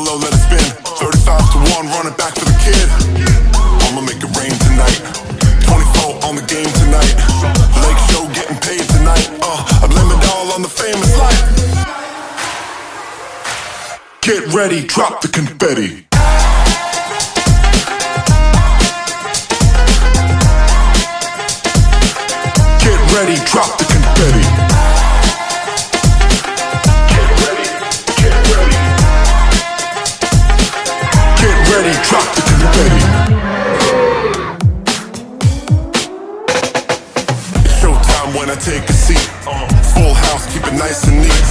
low, let it spin. 35 to 1, run it back for the kid. I'ma make it rain tonight. 24 on the game tonight. Lake show getting paid tonight. I blame it all on the famous life. Get ready, drop the confetti. Get ready, drop the confetti. Get ready, get ready. Get ready, drop the confetti. It's showtime when I take a seat. Full house, keep it nice and neat.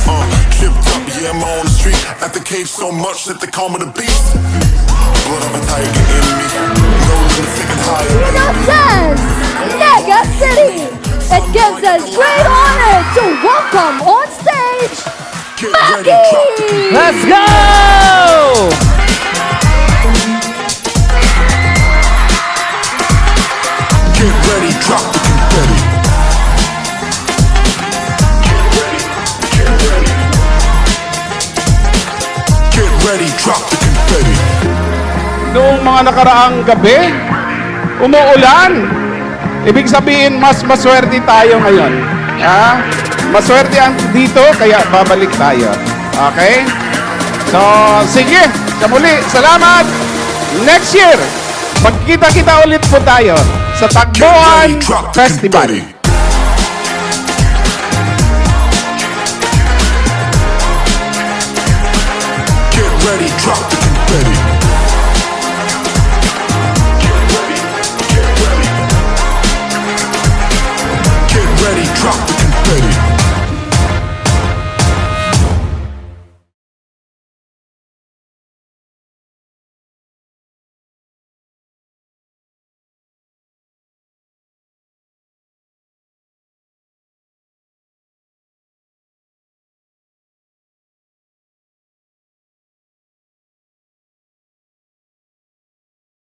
Chipped up, yeah, I'm on the street. At the cave so much that they call me the beast. Blood of a tiger in me. No limits, they can hide. DITO says, Naga City. It gives us great honor to welcome on stage Maki! Let's go! Get ready, drop the confetti. Get ready, get ready. Get ready, drop the confetti. Noong mga nakaraang gabi, umuulan. Ibig sabihin, mas maswerte tayo ngayon. Ha? Maswerte ang dito, kaya babalik tayo. Okay? So, sige. Sa muli, salamat. Next year, magkita-kita ulit po tayo sa Tagboan Festival. Get ready, drop the confetti.